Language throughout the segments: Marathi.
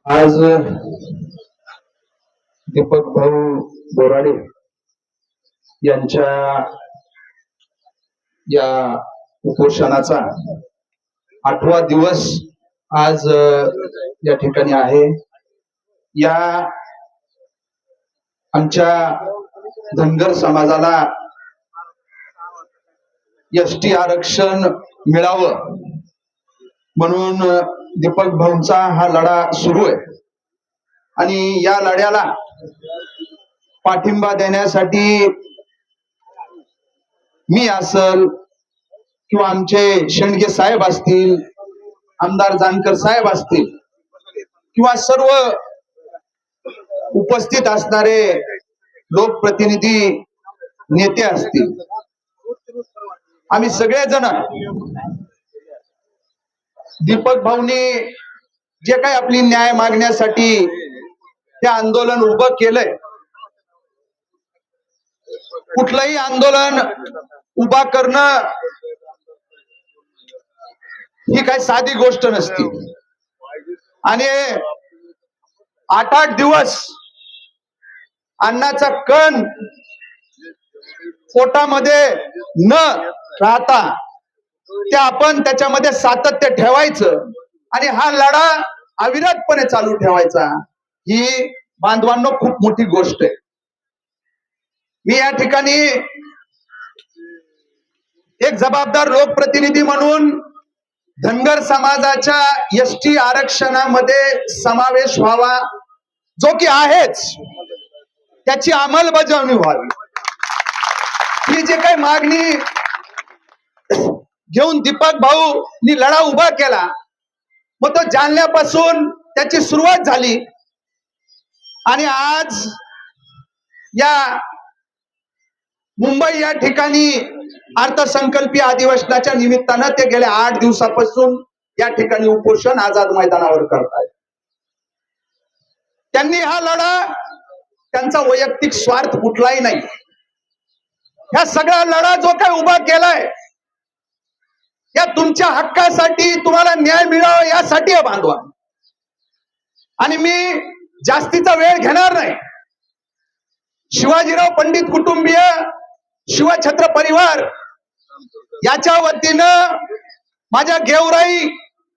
आज दीपक भाऊ बोराडे यांच्या या उपोषणाचा 8वा दिवस आज या ठिकाणी आहे. या आमच्या धनगर समाजाला एसटी आरक्षण मिळावं म्हणून दीपक भाऊंचा हा लढा सुरू आहे आणि या लढ्याला पाठिंबा देण्यासाठी मी असल किंवा आमचे शेंडगे साहेब असतील, आमदार जानकर साहेब असतील किंवा सर्व उपस्थित असणारे लोकप्रतिनिधी नेते असतील, आम्ही सगळेजण दीपक भाऊनी जे काही आपली न्याय मागण्यासाठी ते आंदोलन उभं केलंय, कुठलंही आंदोलन उभा करणं ही काही साधी गोष्ट नसती आणि 8-8 दिवस अन्नाचा कण पोटामध्ये न राहता ते आपण त्याच्यामध्ये सातत्य ठेवायचं आणि हा लढा अविरतपणे चालू ठेवायचा. ही बांधवांनो खूप मोठी गोष्ट आहे. मी या ठिकाणी एक जबाबदार लोकप्रतिनिधी म्हणून धनगर समाजाच्या एसटी आरक्षणामध्ये समावेश व्हावा, जो की आहेच, त्याची अंमलबजावणी व्हावी, ही जे काही मागणी घेऊन दीपक भाऊनी लढा उभा केला, मग तो जालन्यापासून त्याची सुरुवात झाली आणि आज या मुंबई या ठिकाणी अर्थसंकल्पीय अधिवेशनाच्या निमित्तानं ते गेल्या 8 दिवसापासून या ठिकाणी उपोषण आझाद मैदानावर करतायत. त्यांनी हा लढा, त्यांचा वैयक्तिक स्वार्थ कुठलाही नाही, ह्या सगळा लढा जो काही उभा केलाय या तुमच्या हक्कासाठी, तुम्हाला न्याय मिळावा यासाठी आहे बांधवा. आणि मी जास्तीचा वेळ घेणार नाही. शिवाजीराव पंडित कुटुंबीय, शिवछत्र परिवार याच्या वतीनं, माझ्या गेवराई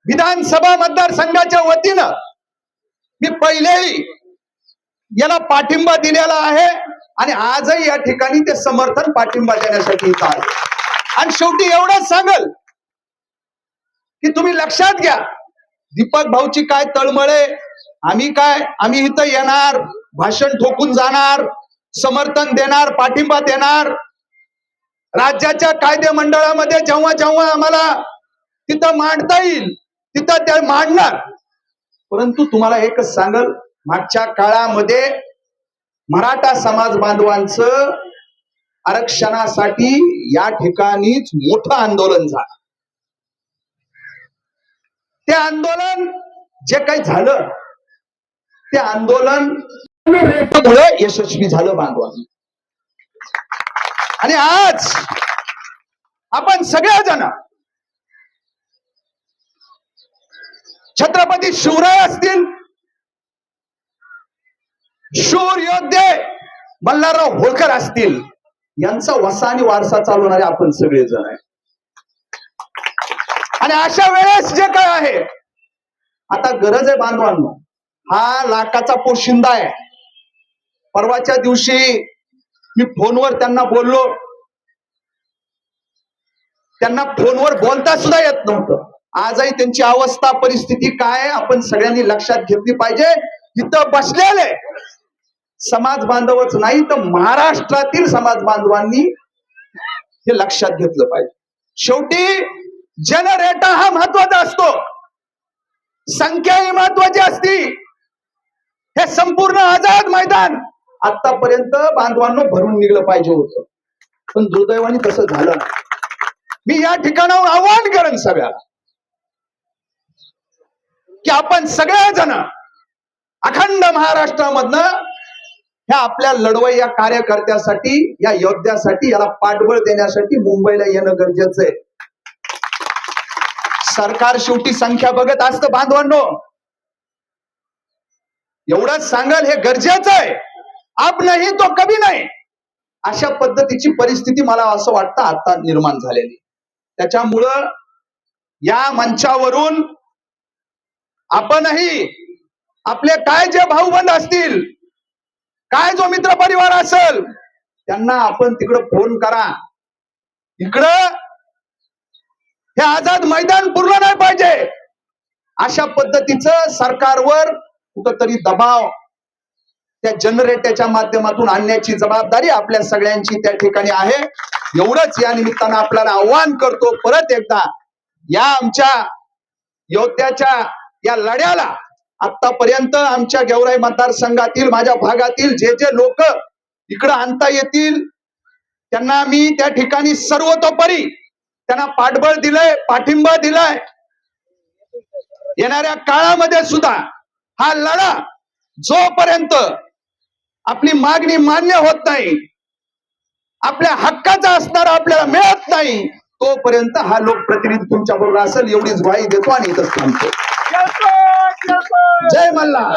विधानसभा मतदारसंघाच्या वतीनं मी पहिलेही याला पाठिंबा दिलेला आहे आणि आजही या ठिकाणी ते समर्थन पाठिंबा देण्यासाठी इथं आहे. आणि शेवटी एवढंच सांगल की तुम्ही लक्षात घ्या, दीपक भाऊची काय तळमळे, आम्ही इथं येणार, भाषण ठोकून जाणार, समर्थन देणार, पाठिंबा देणार, राज्याच्या कायदे मंडळामध्ये जेव्हा जेव्हा आम्हाला तिथं मांडता येईल तिथं ते मांडणार. परंतु तुम्हाला एकच सांगल, मागच्या काळामध्ये मराठा समाज बांधवांचं आरक्षणासाठी या ठिकाणीच मोठं आंदोलन झालं. ते आंदोलन जे काही झालं, ते आंदोलन यशस्वी झालं बांधवांनी. आणि आज आपण सगळेजण छत्रपती शिवराय असतील, शूर योद्धे मल्हारराव होळकर असतील, यांचा वसा आणि वारसा चालवणारे आपण सगळेजण आहे. आणि अशा वेळेस जे काय आहे, आता गरज आहे बांधवांनो, हा लाखाचा पोशिंदा आहे. परवाच्या दिवशी मी फोनवर त्यांना बोललो, त्यांना फोनवर बोलता सुद्धा येत नव्हतं. आजही त्यांची अवस्था, परिस्थिती काय आहे आपण सगळ्यांनी लक्षात घेतली पाहिजे. इथं बसलेले समाज बांधवच नाही तर महाराष्ट्रातील समाज बांधवांनी हे लक्षात घेतलं पाहिजे. शेवटी जनरेटा हा महत्वाचा असतो, संख्या ही महत्वाची असती. हे संपूर्ण आझाद मैदान आतापर्यंत बांधवांनो भरून निघलं पाहिजे होतं, पण दुर्दैवाने तसं झालं नाही. मी या ठिकाणावर आवाहन करेन सगळ्याला की आपण सगळेजण अखंड महाराष्ट्रामधनं ह्या आपल्या लढवय्या कार्यकर्त्यासाठी, या योद्ध्यासाठी, याला पाठबळ देण्यासाठी मुंबईला येणं गरजेचं आहे. सरकार शेवटी संख्या बघत असतं बांधवांनो. एवढंच सांगाल हे गरजेचं आहे. आप नाही तो कभी नाही, अशा पद्धतीची परिस्थिती मला असं वाटतं आता निर्माण झालेली. त्याच्यामुळं या मंचावरून आपणही आपले काय जे भाऊबंद असतील, काय जो मित्र परिवार असेल, त्यांना आपण तिकडं फोन करा. इकडं हे आझाद मैदान पुरलं नाही पाहिजे, अशा पद्धतीचं सरकारवर कुठंतरी दबाव त्या जनरेटरच्या माध्यमातून आणण्याची जबाबदारी आपल्या सगळ्यांची त्या ठिकाणी आहे. एवढंच या निमित्तानं आपल्याला आव्हान करतो. परत एकदा या आमच्या योद्ध्याच्या या लढ्याला आतापर्यंत आमच्या गेवराई मतदारसंघातील माझ्या भागातील जे जे लोक इकडं आणता येतील त्यांना मी त्या ठिकाणी सर्वतोपरी त्यांना पाठबळ दिलंय, पाठिंबा दिलाय. येणाऱ्या काळामध्ये सुद्धा हा लढा जोपर्यंत आपली मागणी मान्य होत नाही, आपल्या हक्काचा असणारा आपल्याला मिळत नाही, तोपर्यंत हा लोकप्रतिनिधी तुमच्या बरोबर असेल एवढीच ग्वाही देतो आणि इथंच थांबतो. जय मल्हार.